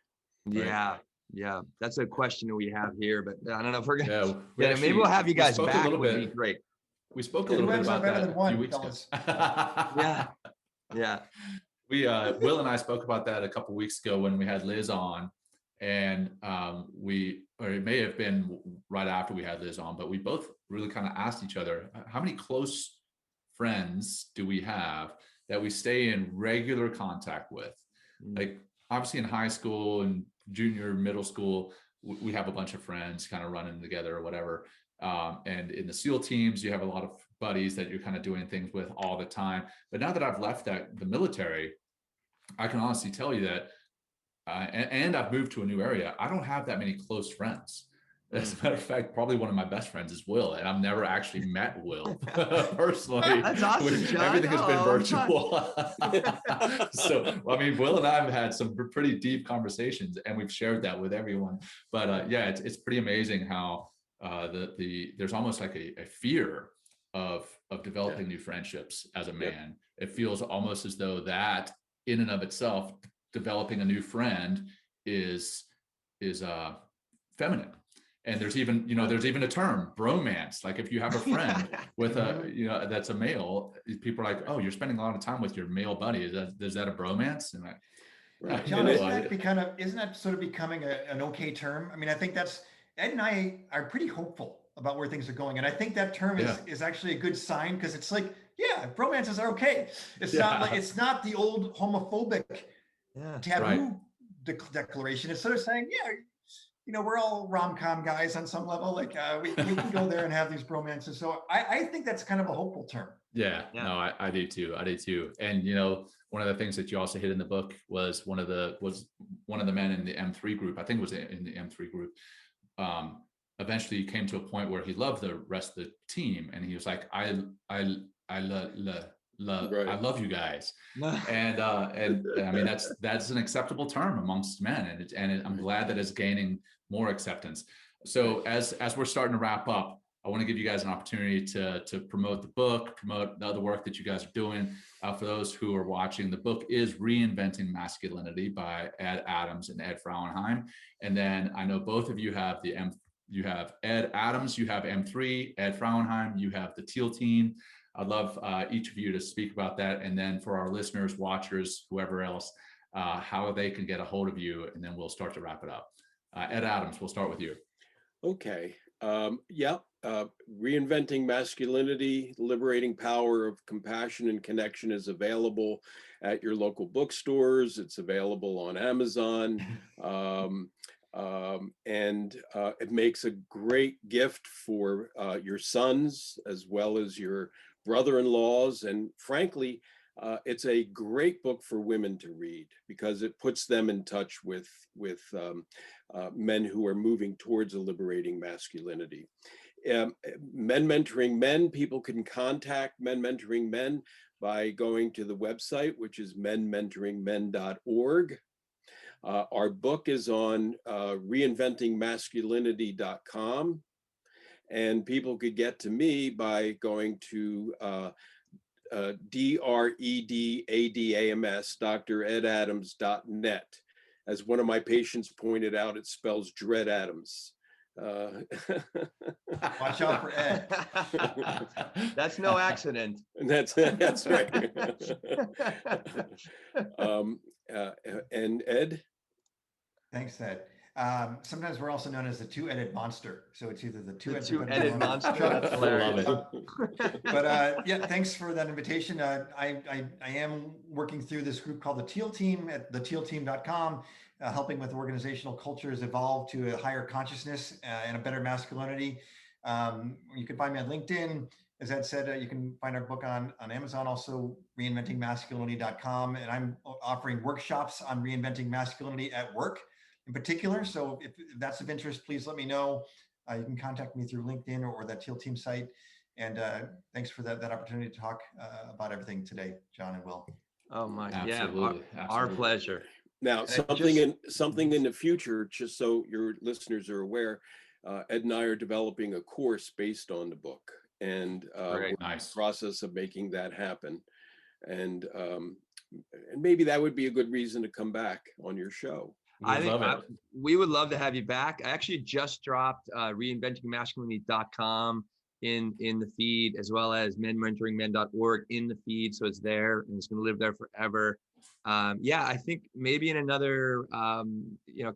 yeah. Yeah. That's a question we have here, but I don't know if we're going to, Yeah, maybe we'll have you guys spoke a back. little Would bit. be great. We spoke a little bit about that a few weeks ago. Yeah. Yeah. Will and I spoke about that a couple of weeks ago when we had Liz on, and or it may have been right after we had Liz on, but we both really kind of asked each other, how many close friends do we have that we stay in regular contact with? Like obviously in high school and junior, middle school, we have a bunch of friends kind of running together or whatever. And in the SEAL teams, you have a lot of buddies that you're kind of doing things with all the time. But now that I've left the military, I can honestly tell you that, and I've moved to a new area, I don't have that many close friends. As a matter of fact, probably one of my best friends is Will, and I've never actually met Will personally. That's awesome, John. Everything has been virtual. So, I mean, Will and I have had some pretty deep conversations, and we've shared that with everyone. But yeah, it's pretty amazing how there's almost like a fear of developing new friendships as a man. It feels almost as though that in and of itself, developing a new friend is feminine. And there's even a term, bromance. Like if you have a friend with that's a male, people are like, oh, you're spending a lot of time with your male buddy. Is that a bromance? And right. John, isn't that sort of becoming an okay term? I mean, I think Ed and I are pretty hopeful about where things are going. And I think that term is actually a good sign, because it's like, yeah, bromances are okay. It's not the old homophobic taboo declaration. It's sort of saying, we're all rom-com guys on some level. Like we can go there and have these bromances. So I think that's kind of a hopeful term. Yeah. No, I do too. And one of the things that you also hit in the book was one of the men in the M3 group. I think it was in the M3 group. Eventually he came to a point where he loved the rest of the team, and he was like, I love you guys. And I mean, that's an acceptable term amongst men. And I'm glad that it's gaining more acceptance. So as we're starting to wrap up, I want to give you guys an opportunity to promote the book, promote the other work that you guys are doing. For those who are watching, the book is Reinventing Masculinity by Ed Adams and Ed Frauenheim. And then I know both of you have you have Ed Adams, you have M3, Ed Frauenheim, you have the Teal Team. I'd love each of you to speak about that. And then for our listeners, watchers, whoever else, how they can get a hold of you. And then we'll start to wrap it up. Ed Adams, we'll start with you. Okay. Reinventing Masculinity, Liberating Power of Compassion and Connection is available at your local bookstores. It's available on Amazon. And it makes a great gift for your sons as well as your brother-in-laws. And frankly, it's a great book for women to read, because it puts them in touch with men who are moving towards a liberating masculinity. Men Mentoring Men, people can contact Men Mentoring Men by going to the website, which is menmentoringmen.org. Our book is on reinventingmasculinity.com, and people could get to me by going to DREDADAMS, DrEdAdams.net. As one of my patients pointed out, it spells Dread Adams. Watch out for Ed. That's no accident. That's right. And Ed? Thanks, Ed. Sometimes we're also known as the two-headed monster. So it's either the two-headed monster. That's hilarious. But yeah, thanks for that invitation. I am working through this group called the Teal Team at thetealteam.com, helping with organizational cultures evolve to a higher consciousness and a better masculinity. You can find me on LinkedIn, as Ed said, you can find our book on Amazon, also reinventingmasculinity.com. And I'm offering workshops on reinventing masculinity at work in particular. So if that's of interest, please let me know. You can contact me through LinkedIn or that Teal Team site. And thanks for that opportunity to talk about everything today, John and Will. Oh my, Absolutely. yeah, our pleasure. Now, And something in the future, just so your listeners are aware, Ed and I are developing a course based on the book, and we're in the process of making that happen. And maybe that would be a good reason to come back on your show. I think we would love to have you back. I actually just dropped reinventingmasculinity.com in the feed, as well as menmentoringmen.org in the feed. So it's there and it's going to live there forever. Yeah, I think maybe in another,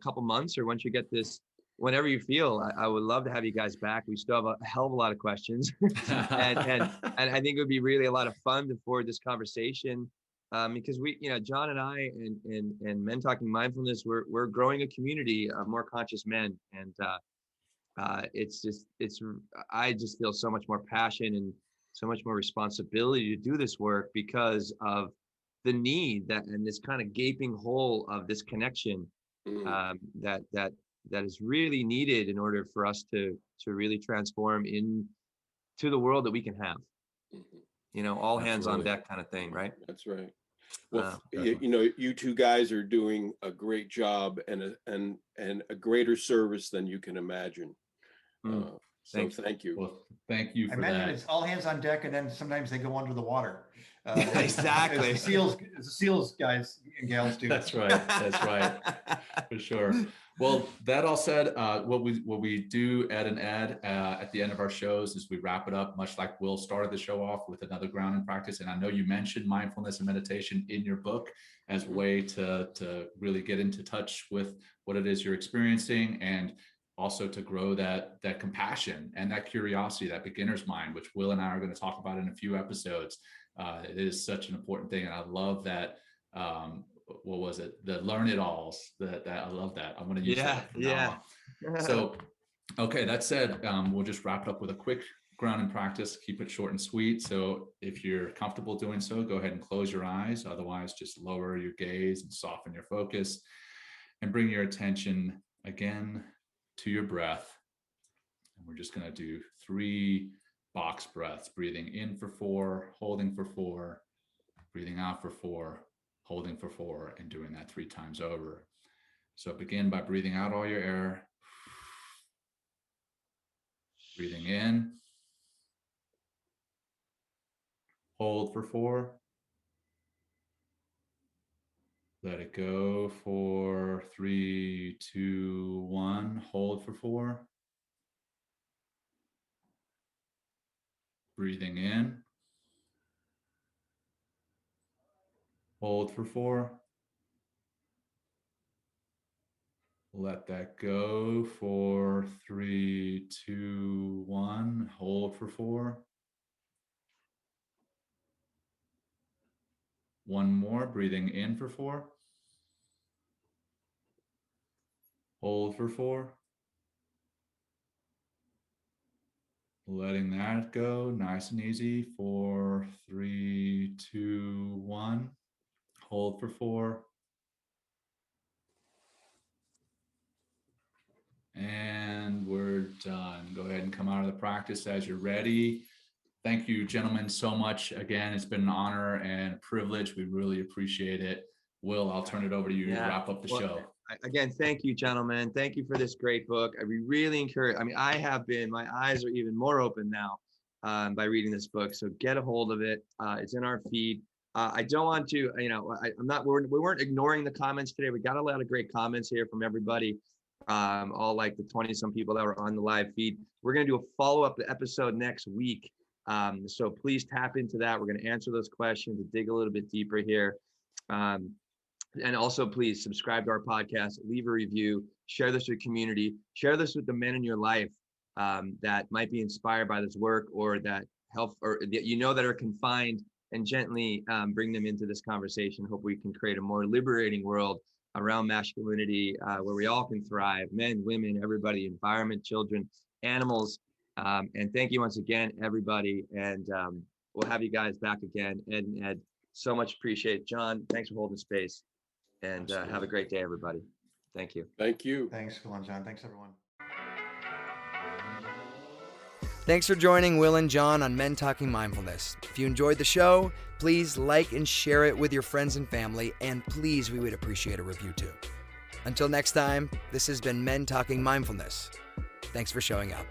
couple months, or once you get this, whenever you feel, I would love to have you guys back. We still have a hell of a lot of questions and I think it would be really a lot of fun to forward this conversation. Because we, John and I and Men Talking Mindfulness, we're growing a community of more conscious men. And I just feel so much more passion and so much more responsibility to do this work because of the need and this kind of gaping hole of this connection that is really needed in order for us to really transform into the world that we can have. All hands on deck kind of thing, right? That's right. Well, you two guys are doing a great job and a greater service than you can imagine. Thank you. Well, thank you for that. I imagine it's all hands on deck, and then sometimes they go under the water. Exactly. As the SEALs guys and gals do. That's right. For sure. Well, that all said, what we do, Ed and Ed, at the end of our shows is we wrap it up, much like Will started the show off with another grounding practice. And I know you mentioned mindfulness and meditation in your book as a way to really get into touch with what it is you're experiencing, and also to grow that compassion and that curiosity, that beginner's mind, which Will and I are going to talk about in a few episodes. It is such an important thing. And I love that. What was it? The learn it alls. That I love that. I'm going to use that from now on. So, okay, that said, we'll just wrap it up with a quick grounding practice. Keep it short and sweet. So if you're comfortable doing so, go ahead and close your eyes. Otherwise, just lower your gaze and soften your focus and bring your attention again to your breath. And we're just going to do 3 box breaths, breathing in for 4, holding for 4, breathing out for 4, holding for 4, and doing that 3 times over. So begin by breathing out all your air, breathing in, hold for 4, let it go for 3, 2, 1, hold for 4, breathing in, hold for 4, let that go for 3, 2, 1, hold for 4. One more, breathing in for 4. Hold for 4. Letting that go, nice and easy. 4, 3, 2, 1. Hold for 4. And we're done. Go ahead and come out of the practice as you're ready. Thank you, gentlemen, so much. Again, it's been an honor and a privilege. We really appreciate it. Will, I'll turn it over to you to wrap up the show. Again, thank you, gentlemen. Thank you for this great book. I really encourage, my eyes are even more open now by reading this book. So get a hold of it. It's in our feed. I don't want to, we weren't ignoring the comments today. We got a lot of great comments here from everybody. All like the 20 some people that were on the live feed. We're going to do a follow-up episode next week. So please tap into that. We're going to answer those questions and dig a little bit deeper here. And also please subscribe to our podcast, leave a review, share this with community, share this with the men in your life that might be inspired by this work, or that help, or that that are confined, and gently bring them into this conversation. Hope we can create a more liberating world around masculinity, where we all can thrive, men, women, everybody, environment, children, animals, And thank you once again, everybody. And we'll have you guys back again. Ed and Ed, so much appreciate. John, thanks for holding space. And have a great day, everybody. Thank you. Thank you. Thanks, Will and John. Thanks, everyone. Thanks for joining Will and John on Men Talking Mindfulness. If you enjoyed the show, please like and share it with your friends and family, and please, we would appreciate a review too. Until next time, this has been Men Talking Mindfulness. Thanks for showing up.